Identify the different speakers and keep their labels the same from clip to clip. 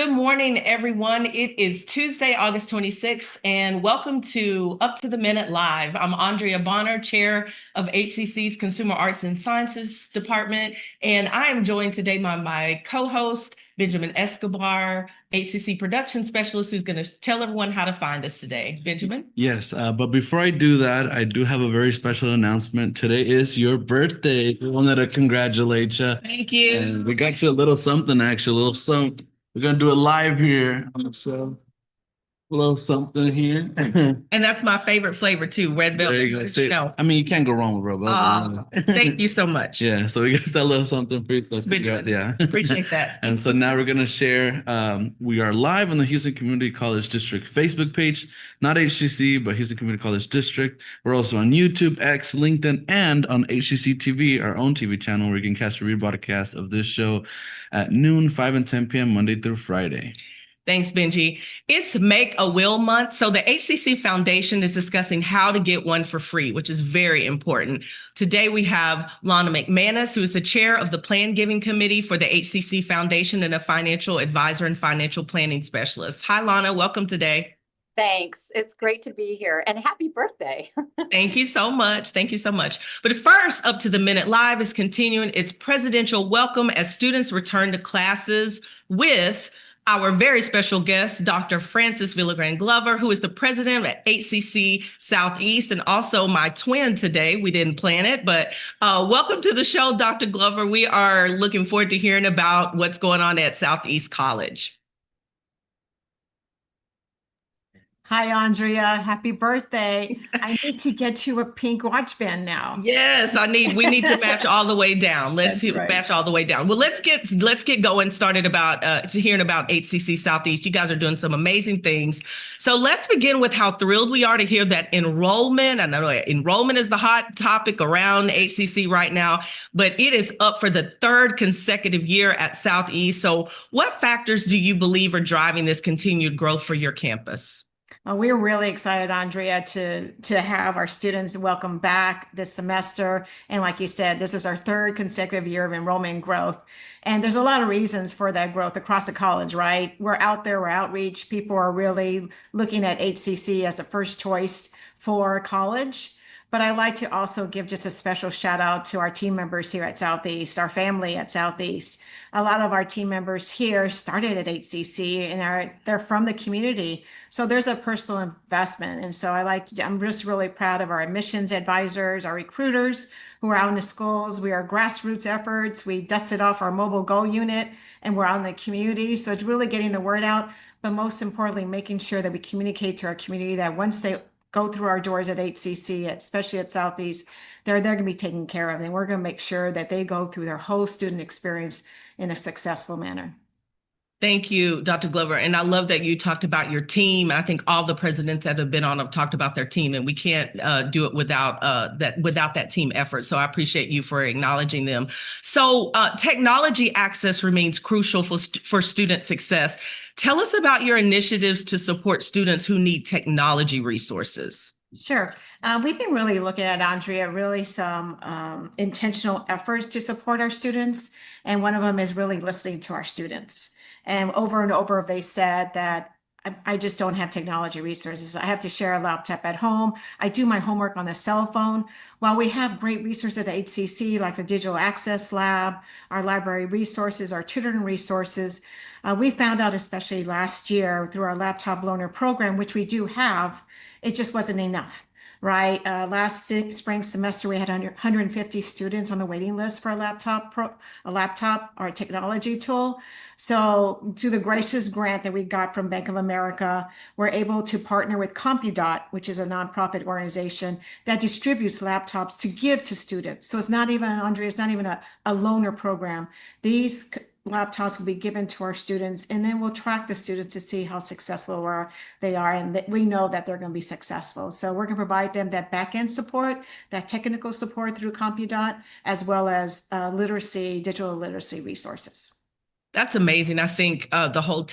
Speaker 1: Good morning, everyone. It is Tuesday, August 26th, and welcome to Up to the Minute Live. I'm Andrea Bonner, Chair of HCC's Consumer Arts and Sciences Department, and I am joined today by my co-host, Benjamin Escobar, HCC Production Specialist, who's going to tell everyone how to find us today. Benjamin?
Speaker 2: Yes, but before I do that, I do have a very special announcement. Today is your birthday. We wanted to congratulate you.
Speaker 1: Thank you.
Speaker 2: And we got you a little something, actually, a little something. We're gonna do it live here on the show. A little something here.
Speaker 1: And that's my favorite flavor too, red velvet.
Speaker 2: There you go. See,
Speaker 1: No.
Speaker 2: I mean, you can't go wrong with red velvet.
Speaker 1: Thank you so much.
Speaker 2: Yeah, so we got that little something for you. So
Speaker 1: Benjamin.
Speaker 2: yeah.
Speaker 1: Appreciate that.
Speaker 2: And so now we're going to share. We are live on the Houston Community College District Facebook page, not HCC, but Houston Community College District. We're also on YouTube, X, LinkedIn, and on HCCTV, our own TV channel, where you can catch a rebroadcast of this show at noon, 5 and 10 p.m. Monday through Friday.
Speaker 1: Thanks, Benji. It's Make a Will Month. So the HCC Foundation is discussing how to get one for free, which is very important. Today, we have Lona McManus, who is the chair of the Plan Giving Committee for the HCC Foundation and a financial advisor and financial planning specialist. Hi, Lona. Welcome today.
Speaker 3: Thanks. It's great to be here and happy birthday.
Speaker 1: Thank you so much. Thank you so much. But first, Up to the Minute Live is continuing its presidential welcome as students return to classes with our very special guest, Dr. Francis Villagran-Glover, who is the president at HCC Southeast and also my twin today. We didn't plan it, but welcome to the show, Dr. Glover. We are looking forward to hearing about what's going on at Southeast College.
Speaker 4: Hi, Andrea. Happy birthday. I need to get you a pink watch band now.
Speaker 1: Yes, we need to match all the way down. Match all the way down. Well, let's get going started about hearing about HCC Southeast. You guys are doing some amazing things. So let's begin with how thrilled we are to hear that enrollment. I know enrollment is the hot topic around HCC right now, but it is up for the third consecutive year at Southeast. So what factors do you believe are driving this continued growth for your campus?
Speaker 4: We're really excited, Andrea, to have our students welcome back this semester. And like you said, this is our third consecutive year of enrollment growth. And there's a lot of reasons for that growth across the college, right? We're out there, we're outreach. People are really looking at HCC as a first choice for college. But I'd like to also give just a special shout out to our team members here at Southeast, our family at Southeast. A lot of our team members here started at HCC and they're from the community. So there's a personal investment. And so I'm just really proud of our admissions advisors, our recruiters who are out in the schools. We are grassroots efforts. We dusted off our mobile go unit and we're out in the community. So it's really getting the word out, but most importantly, making sure that we communicate to our community that once they go through our doors at HCC, especially at Southeast, they're going to be taken care of. And we're going to make sure that they go through their whole student experience in a successful manner.
Speaker 1: Thank you, Dr. Glover. And I love that you talked about your team. I think all the presidents that have been on have talked about their team, and we can't do it without that team effort. So I appreciate you for acknowledging them. So technology access remains crucial for student success. Tell us about your initiatives to support students who need technology resources.
Speaker 4: Sure. We've been really looking at, Andrea, really some intentional efforts to support our students. And one of them is really listening to our students. And over, they said that I just don't have technology resources. I have to share a laptop at home. I do my homework on the cell phone. While we have great resources at HCC, like the Digital Access Lab, our library resources, our tutoring resources, we found out, especially last year through our laptop loaner program, which we do have, it just wasn't enough. Right. Last spring semester, we had 150 students on the waiting list for a laptop or a technology tool. So to the gracious grant that we got from Bank of America, we're able to partner with CompuDot, which is a nonprofit organization that distributes laptops to give to students. So it's not even, Andrea, it's not even a loaner program. These laptops will be given to our students, and then we'll track the students to see how successful they are, and we know that they're going to be successful. So we're going to provide them that back-end support, that technical support through CompuDot, as well as digital literacy resources.
Speaker 1: That's amazing. I think the whole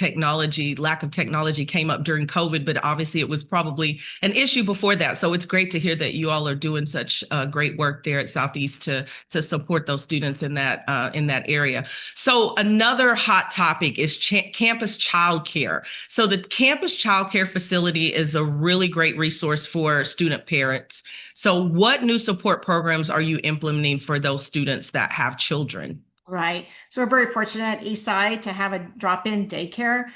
Speaker 1: lack of technology came up during COVID, but obviously it was probably an issue before that. So it's great to hear that you all are doing such great work there at Southeast to support those students in that area. So another hot topic is campus childcare. So the campus childcare facility is a really great resource for student parents. So what new support programs are you implementing for those students that have children?
Speaker 4: Right. So we're very fortunate at Eastside to have a drop-in daycare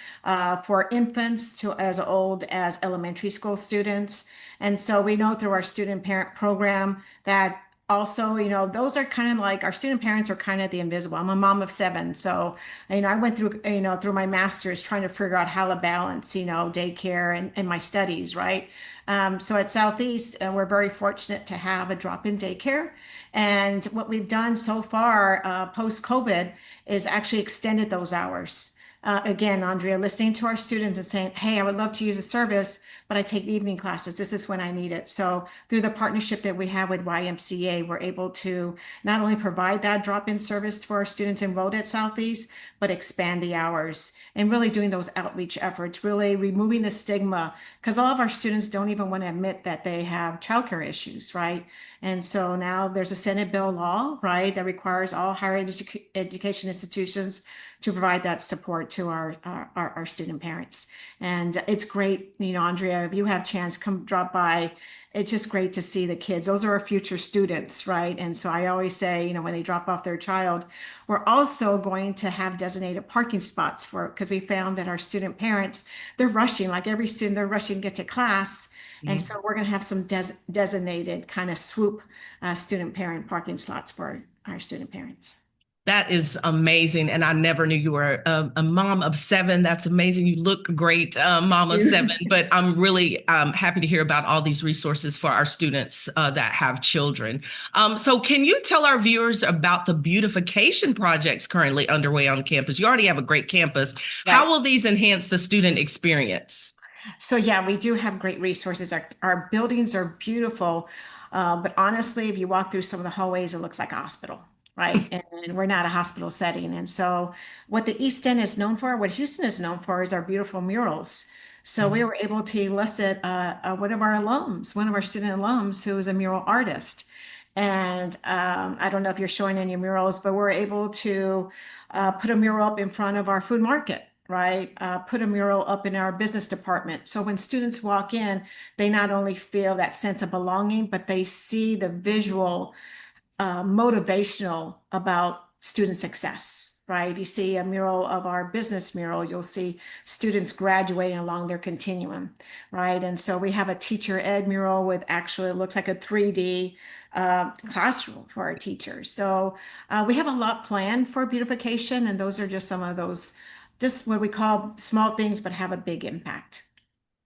Speaker 4: for infants to as old as elementary school students. And so we know through our student parent program that also, those are kind of like our student parents are kind of the invisible. I'm a mom of 7. So, I went through, through my master's trying to figure out how to balance, daycare and my studies, right? So at Southeast, we're very fortunate to have a drop-in daycare. And what we've done so far, post-COVID, is actually extended those hours. Again, Andrea, listening to our students and saying, hey, I would love to use a service, but I take evening classes. This is when I need it. So through the partnership that we have with YMCA, we're able to not only provide that drop-in service for our students enrolled at Southeast, but expand the hours and really doing those outreach efforts, really removing the stigma, because a lot of our students don't even want to admit that they have childcare issues, right? And so now there's a Senate bill law, right, that requires all higher education institutions to provide that support to our student parents. And it's great, Andrea, if you have a chance, come drop by. It's just great to see the kids. Those are our future students, right? And so I always say, when they drop off their child, we're also going to have designated parking spots because we found that our student parents, they're rushing, like every student, they're rushing to get to class. And so we're going to have some designated kind of swoop student parent parking slots for our student parents.
Speaker 1: That is amazing. And I never knew you were a mom of 7. That's amazing. You look great, mom of 7, but I'm really happy to hear about all these resources for our students that have children. So can you tell our viewers about the beautification projects currently underway on campus? You already have a great campus. Right. How will these enhance the student experience?
Speaker 4: So yeah, we do have great resources. Our buildings are beautiful, but honestly, if you walk through some of the hallways, it looks like a hospital. Right. And we're not a hospital setting. And so what the East End is known for, what Houston is known for, is our beautiful murals. So we were able to elicit one of our student alums who is a mural artist. And I don't know if you're showing any murals, but we're able to put a mural up in front of our food market. Right? Put a mural up in our business department. So when students walk in, they not only feel that sense of belonging, but they see the visual motivational about student success, right? If you see a mural of our business mural, you'll see students graduating along their continuum, right? And so we have a teacher ed mural with actually, it looks like a 3D classroom for our teachers. So we have a lot planned for beautification, and those are just some of those, just what we call small things, but have a big impact.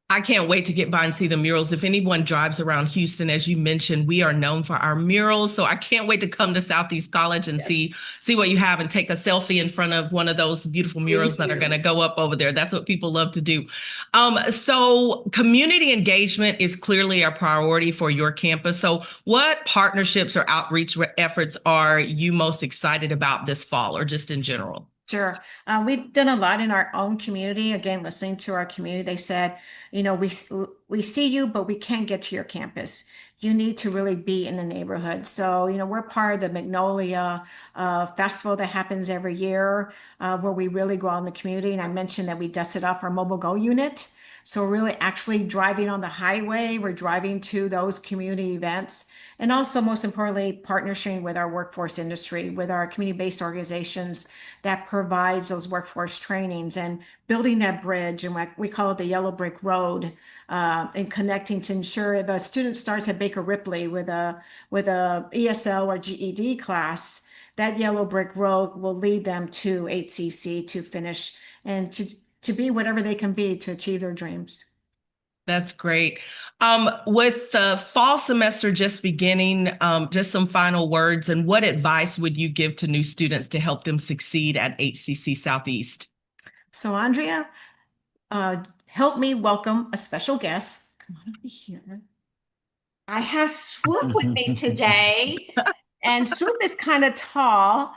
Speaker 1: I can't wait to get by and see the murals. If anyone drives around Houston, as you mentioned, we are known for our murals. So I can't wait to come to Southeast College and see what you have and take a selfie in front of one of those beautiful murals that are going to go up over there. That's what people love to do. So community engagement is clearly a priority for your campus. So what partnerships or outreach efforts are you most excited about this fall, or just in general?
Speaker 4: Sure. We've done a lot in our own community. Again, listening to our community, they said, we see you, but we can't get to your campus. You need to really be in the neighborhood. So, we're part of the Magnolia Festival that happens every year, where we really go out in the community. And I mentioned that we dusted off our mobile go unit. So we're really actually driving on the highway. We're driving to those community events. And also, most importantly, partnering with our workforce industry, with our community-based organizations that provides those workforce trainings, and building that bridge, and we call it the yellow brick road, and connecting to ensure if a student starts at Baker Ripley with a ESL or GED class, that yellow brick road will lead them to HCC to finish and to be whatever they can be to achieve their dreams.
Speaker 1: That's great. With the fall semester just beginning, just some final words, and what advice would you give to new students to help them succeed at HCC Southeast?
Speaker 4: So Andrea, help me welcome a special guest. Come on over here. I have Swoop with me today, and Swoop is kind of tall.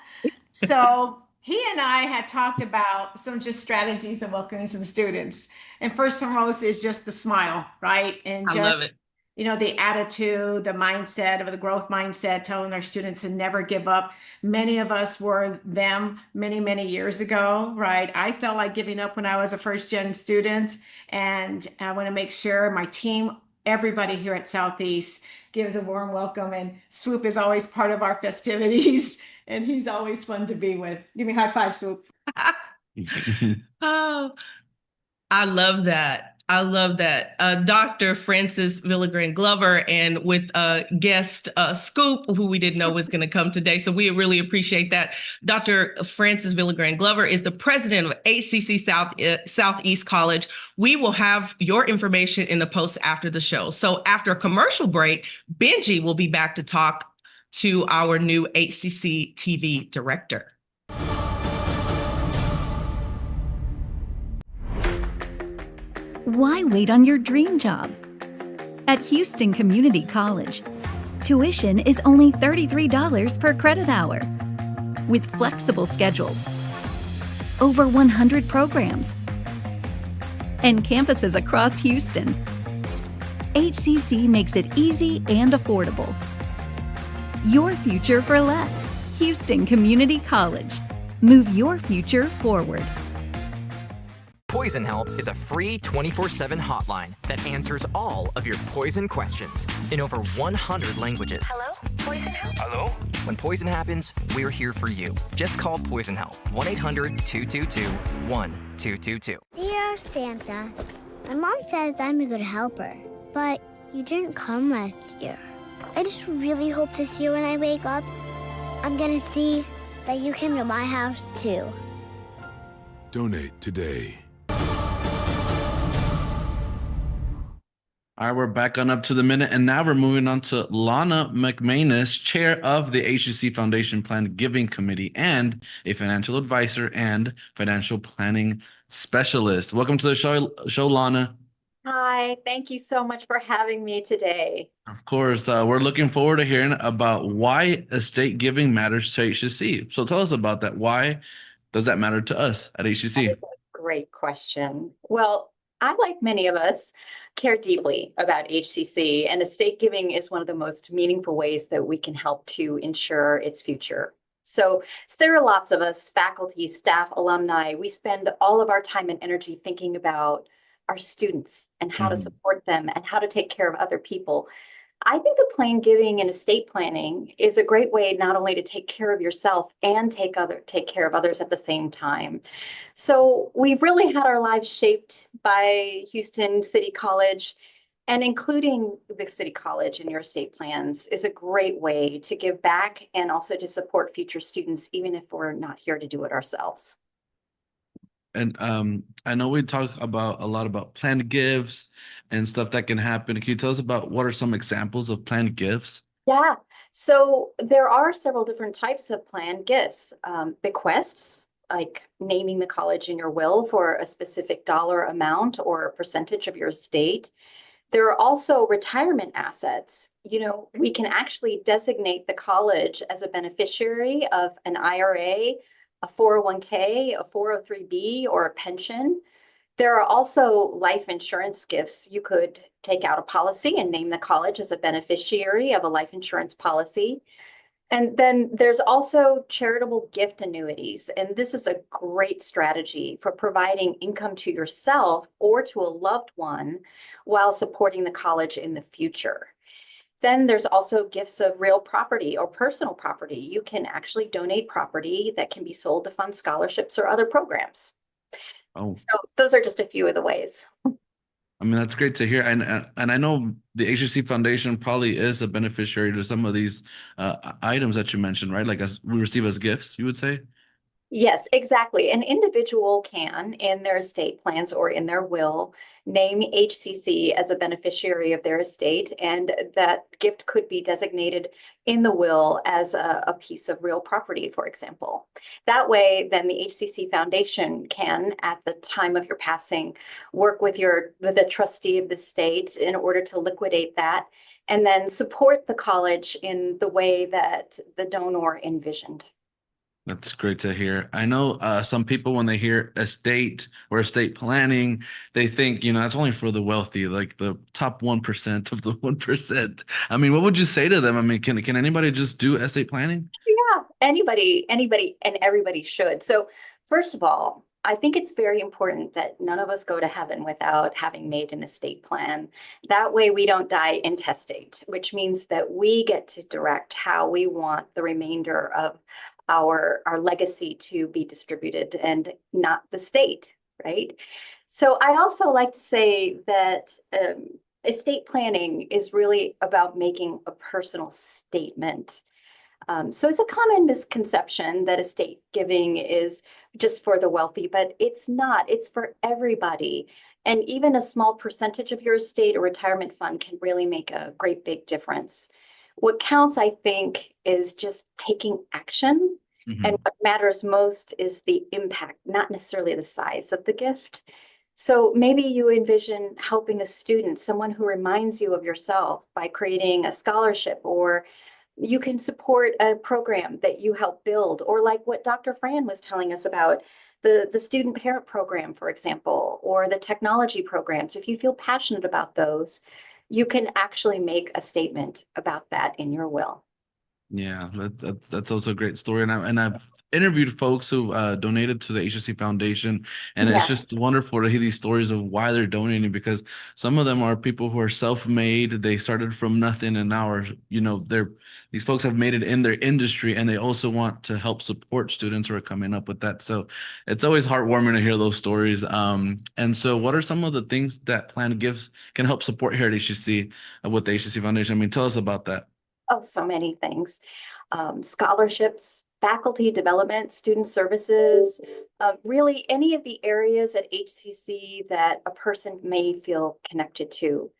Speaker 4: So he and I had talked about some just strategies of welcoming some students. And first and foremost is just the smile, right? And
Speaker 1: I love
Speaker 4: just,
Speaker 1: it.
Speaker 4: the attitude, the mindset of the growth mindset, telling our students to never give up. Many of us were them many, many years ago, right? I felt like giving up when I was a first gen student. And I want to make sure my team, everybody here at Southeast gives a warm welcome. And Swoop is always part of our festivities. And he's always fun to be with. Give me a high five, Swoop.
Speaker 1: Oh, I love that. I love that. Dr. Francis Villagran-Glover and with guest Scoop, who we didn't know was going to come today. So we really appreciate that. Dr. Francis Villagran-Glover is the president of HCC Southeast College. We will have your information in the post after the show. So after a commercial break, Benji will be back to talk to our new HCC TV director.
Speaker 5: Why wait on your dream job? At Houston Community College, tuition is only $33 per credit hour, with flexible schedules, over 100 programs, and campuses across Houston. HCC makes it easy and affordable. Your future for less. Houston Community College. Move your future forward.
Speaker 6: Poison Help is a free 24/7 hotline that answers all of your poison questions in over 100 languages.
Speaker 7: Hello? Poison Help?
Speaker 6: Hello? When poison happens, we're here for you. Just call Poison Help, 1-800-222-1222.
Speaker 7: Dear Santa, my mom says I'm a good helper, but you didn't come last year. I just really hope this year when I wake up, I'm gonna see that you came to my house too.
Speaker 8: Donate today.
Speaker 2: All right, we're back on Up to the Minute, and now we're moving on to Lona McManus, chair of the HCC Foundation Plan Giving Committee and a financial advisor and financial planning specialist. Welcome to the show, Lona.
Speaker 3: Hi, thank you so much for having me today.
Speaker 2: Of course, we're looking forward to hearing about why estate giving matters to HCC. So tell us about that. Why does that matter to us at HCC?
Speaker 3: Great question. Well, I, like many of us, care deeply about HCC, and estate giving is one of the most meaningful ways that we can help to ensure its future. So there are lots of us, faculty, staff, alumni. We spend all of our time and energy thinking about our students and how to support them and how to take care of other people. I think the plan giving and estate planning is a great way not only to take care of yourself and take care of others at the same time. So we've really had our lives shaped by Houston City College, and including the City College in your estate plans is a great way to give back and also to support future students, even if we're not here to do it ourselves.
Speaker 2: And I know we talk a lot about planned gifts and stuff that can happen. Can you tell us about what are some examples of planned gifts?
Speaker 3: Yeah, so there are several different types of planned gifts. Bequests, like naming the college in your will for a specific dollar amount or a percentage of your estate. There are also retirement assets. You know, we can actually designate the college as a beneficiary of an IRA, a 401k, a 403b, or a pension. There are also life insurance gifts. You could take out a policy and name the college as a beneficiary of a life insurance policy. And then there's also charitable gift annuities. And this is a great strategy for providing income to yourself or to a loved one while supporting the college in the future. Then there's also gifts of real property or personal property. You can actually donate property that can be sold to fund scholarships or other programs.
Speaker 2: Oh,
Speaker 3: So those are just a few of the ways.
Speaker 2: I mean, that's great to hear. And I know the HCC Foundation probably is a beneficiary to some of these items that you mentioned, right? Like as we receive as gifts, you would say?
Speaker 3: Yes, exactly. An individual can, in their estate plans or in their will, name HCC as a beneficiary of their estate, and that gift could be designated in the will as a piece of real property, for example. That way, then the HCC Foundation can, at the time of your passing, work with the trustee of the estate in order to liquidate that, and then support the college in the way that the donor envisioned.
Speaker 2: That's great to hear. I know some people, when they hear estate or estate planning, they think, that's only for the wealthy, like the top 1% of the 1%. I mean, what would you say to them? I mean, can anybody just do estate planning?
Speaker 3: Yeah, anybody, and everybody should. So first of all, I think it's very important that none of us go to heaven without having made an estate plan. That way we don't die intestate, which means that we get to direct how we want the remainder of our legacy to be distributed and not the state, right? So I also like to say that estate planning is really about making a personal statement. So it's a common misconception that estate giving is just for the wealthy, but it's not. It's for everybody. And even a small percentage of your estate or retirement fund can really make a great big difference. What counts, I think, is just taking action. And what matters most is the impact, not necessarily the size of the gift. So maybe you envision helping a student, someone who reminds you of yourself, by creating a scholarship, or you can support a program that you help build, or like what Dr. Fran was telling us about, the student parent program, for example, or the technology programs. If you feel passionate about those, you can actually make a statement about that in your will.
Speaker 2: Yeah, that's also a great story, and I've interviewed folks who donated to the HCC Foundation, and it's just wonderful to hear these stories of why they're donating, because some of them are people who are self-made. They started from nothing, and now are these folks have made it in their industry, and they also want to help support students who are coming up with that. So it's always heartwarming to hear those stories. And so what are some of the things that Planned Gifts can help support here at HCC with the HCC Foundation? I mean, tell us about that.
Speaker 3: Oh, so many things. Scholarships, faculty development, student services, really any of the areas at HCC that a person may feel connected to.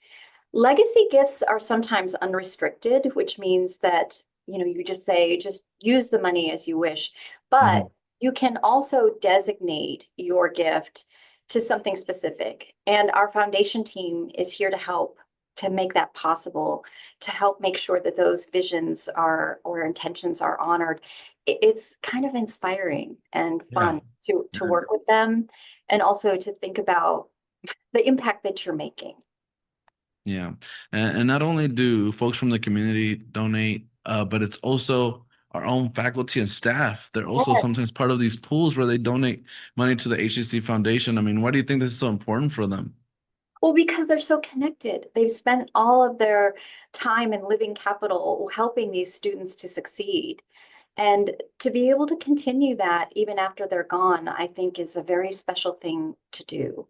Speaker 3: Legacy gifts are sometimes unrestricted, which means that, you just say, just use the money as you wish, but you can also designate your gift to something specific. And our foundation team is here to help to make that possible, to help make sure that those visions or intentions are honored. It's kind of inspiring and fun to work with them, and also to think about the impact that you're making.
Speaker 2: Yeah. And not only do folks from the community donate, but it's also our own faculty and staff. They're also sometimes part of these pools where they donate money to the HCC Foundation. I mean, why do you think this is so important for them?
Speaker 3: Well, because they're so connected. They've spent all of their time and living capital helping these students to succeed. And to be able to continue that even after they're gone, I think is a very special thing to do.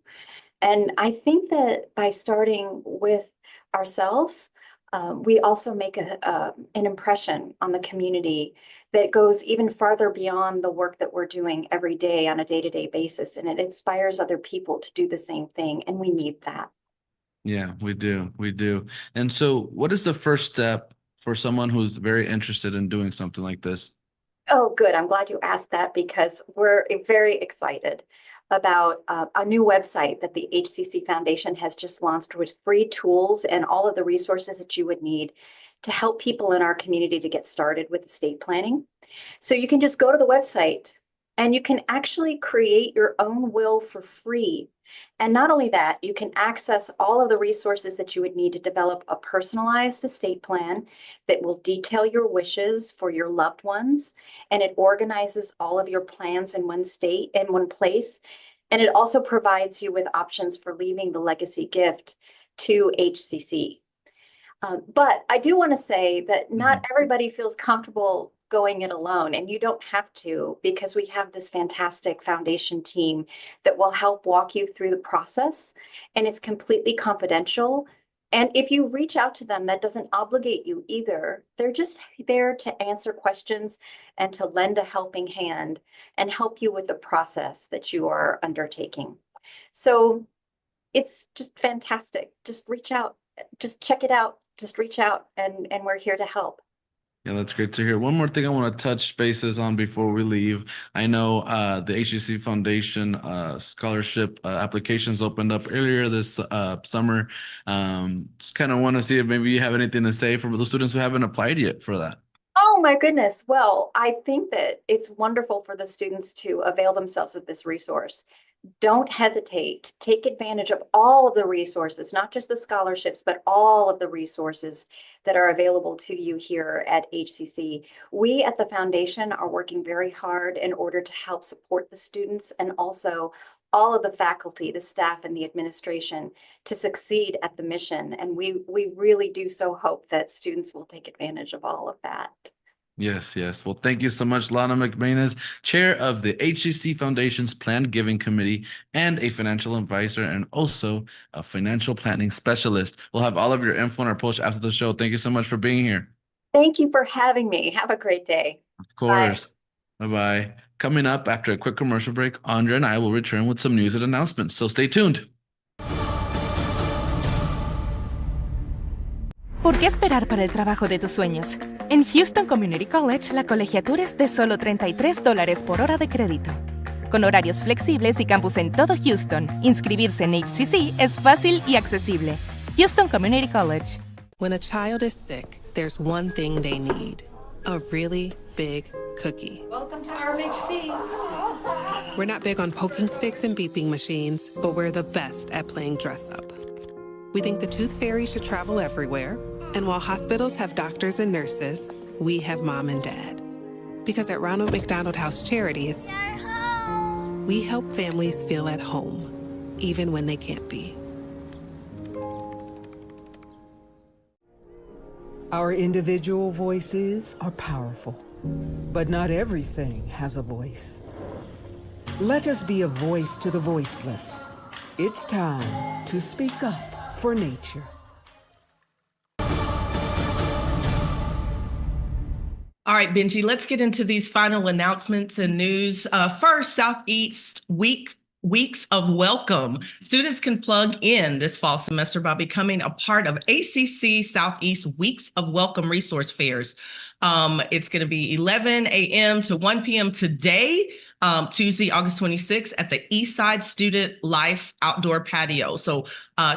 Speaker 3: And I think that by starting with ourselves, we also make an impression on the community that goes even farther beyond the work that we're doing every day on a day-to-day basis. And it inspires other people to do the same thing. And we need that.
Speaker 2: Yeah, we do. We do. And so what is the first step for someone who's very interested in doing something like this?
Speaker 3: Oh, good. I'm glad you asked that, because we're very excited about a new website that the HCC Foundation has just launched, with free tools and all of the resources that you would need to help people in our community to get started with estate planning. So you can just go to the website and you can actually create your own will for free. And not only that, you can access all of the resources that you would need to develop a personalized estate plan that will detail your wishes for your loved ones. And it organizes all of your plans in one place. And it also provides you with options for leaving the legacy gift to HCC. But I do want to say that not everybody feels comfortable going it alone, and you don't have to, because we have this fantastic foundation team that will help walk you through the process, and it's completely confidential. And if you reach out to them, that doesn't obligate you either. They're just there to answer questions and to lend a helping hand and help you with the process that you are undertaking. So it's just fantastic. Just reach out, just check it out, just reach out, and we're here to help.
Speaker 2: Yeah, that's great to hear. One more thing I want to touch bases on before we leave. I know the HCC Foundation scholarship applications opened up earlier this summer. Just kind of want to see if maybe you have anything to say for the students who haven't applied yet for that.
Speaker 3: Oh Oh my goodness. Well, I think that it's wonderful for the students to avail themselves of this resource. Don't hesitate. Take advantage of all of the resources, not just the scholarships, but all of the resources that are available to you here at HCC. We at the foundation are working very hard in order to help support the students and also all of the faculty, the staff, and the administration to succeed at the mission. And we really do so hope that students will take advantage of all of that.
Speaker 2: Yes, yes. Well, thank you so much, Lona McManus, chair of the HCC Foundation's Planned Giving Committee and a financial advisor and also a financial planning specialist. We'll have all of your info on our post after the show. Thank you so much for being here.
Speaker 3: Thank you for having me. Have a great day.
Speaker 2: Of course. Bye-bye. Coming up after a quick commercial break, Andrea and I will return with some news and announcements, so stay tuned.
Speaker 9: ¿Por qué esperar para el trabajo de tus sueños? En Houston Community College, la colegiatura es de solo $33 por hora de crédito. Con horarios flexibles y campus en todo Houston, inscribirse en HCC es fácil y accesible. Houston Community College.
Speaker 10: When a child is sick, there's one thing they need: a really big cookie.
Speaker 11: Welcome to RMHC.
Speaker 10: We're not big on poking sticks and beeping machines, but we're the best at playing dress up. We think the Tooth Fairy should travel everywhere, and while hospitals have doctors and nurses, we have mom and dad. Because at Ronald McDonald House Charities, we help families feel at home, even when they can't be.
Speaker 11: Our individual voices are powerful, but not everything has a voice. Let us be a voice to the voiceless. It's time to speak up for nature.
Speaker 1: All right, Benji, let's get into these final announcements and news. First, Southeast Weeks of Welcome. Students can plug in this fall semester by becoming a part of HCC Southeast Weeks of Welcome resource fairs. It's going to be 11 a.m. to 1 p.m. today, Tuesday, August 26th at the Eastside Student Life Outdoor Patio. So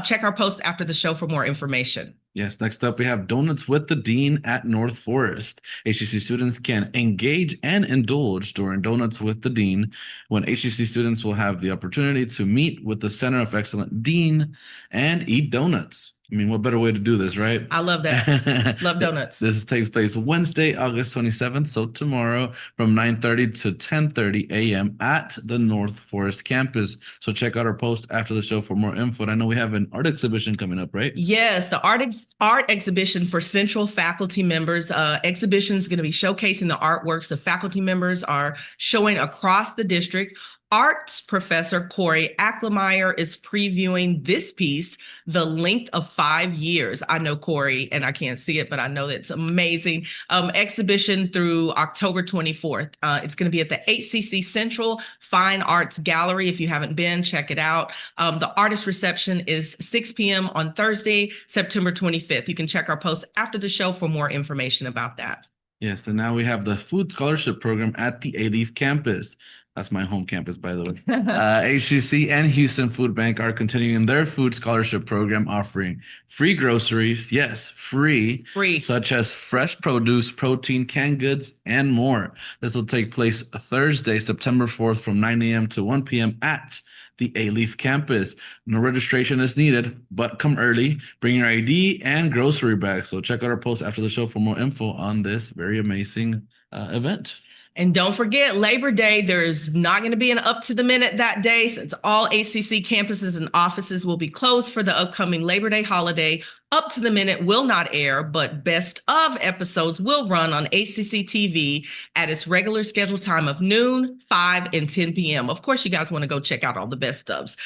Speaker 1: check our post after the show for more information.
Speaker 2: Yes, next up we have Donuts with the Dean at North Forest. HCC students can engage and indulge during Donuts with the Dean, when HCC students will have the opportunity to meet with the Center of Excellence Dean and eat donuts. I mean, what better way to do this, right?
Speaker 1: I love that. Love donuts.
Speaker 2: This takes place Wednesday, August 27th, so tomorrow from 9:30 to 10:30 a.m. at the North Forest campus. So check out our post after the show for more info. And I know we have an art exhibition coming up, right?
Speaker 1: Yes, the art exhibition for Central faculty members. Exhibition is going to be showcasing the artworks of faculty members are showing across the district. Arts professor Corey Acklemeyer is previewing this piece, The Length of 5 Years. I know Corey, and I can't see it, but I know it's amazing. Exhibition through October 24th. It's going to be at the HCC Central Fine Arts Gallery. If you haven't been, check it out. The artist reception is 6 p.m. on Thursday, September 25th. You can check our post after the show for more information about that.
Speaker 2: Yes, and now we have the Food Scholarship Program at the A-Leaf campus. That's my home campus, by the way. HCC and Houston Food Bank are continuing their food scholarship program, offering free groceries, yes, free, such as fresh produce, protein, canned goods, and more. This will take place Thursday, September 4th from 9 a.m. to 1 p.m. at the A-Leaf campus. No registration is needed, but come early, bring your ID and grocery bag. So check out our post after the show for more info on this very amazing event.
Speaker 1: And don't forget, Labor Day, there's not going to be an up to the minute that day, since all HCC campuses and offices will be closed for the upcoming Labor Day holiday. Up to the Minute will not air, but best of episodes will run on HCCTV at its regular scheduled time of noon, 5, and 10 p.m. Of course, you guys want to go check out all the best ofs.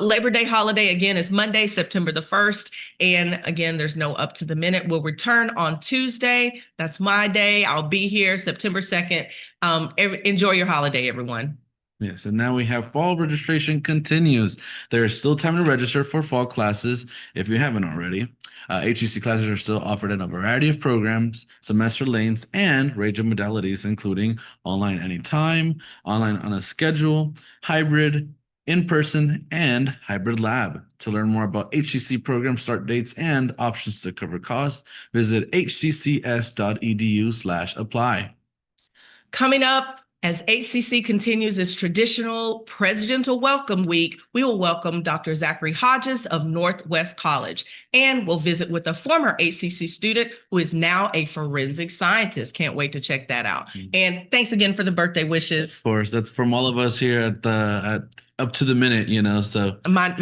Speaker 1: Labor Day holiday, again, is Monday, September the 1st. And again, there's no Up to the Minute. We'll return on Tuesday. That's my day. I'll be here September 2nd. Enjoy your holiday, everyone.
Speaker 2: Yes, and now we have fall registration continues. There is still time to register for fall classes if you haven't already. HCC classes are still offered in a variety of programs, semester lanes, and range of modalities, including online anytime, online on a schedule, hybrid, in-person, and hybrid lab. To learn more about HCC program start dates and options to cover costs, visit hccs.edu/apply.
Speaker 1: Coming up, as HCC continues its traditional Presidential Welcome Week, we will welcome Dr. Zachary Hodges of Northwest College, and we'll visit with a former HCC student who is now a forensic scientist. Can't wait to check that out. And thanks again for the birthday wishes.
Speaker 2: Of course, that's from all of us here at Up to the Minute, so.
Speaker 1: My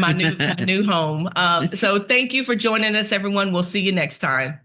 Speaker 1: new home. So thank you for joining us, everyone. We'll see you next time.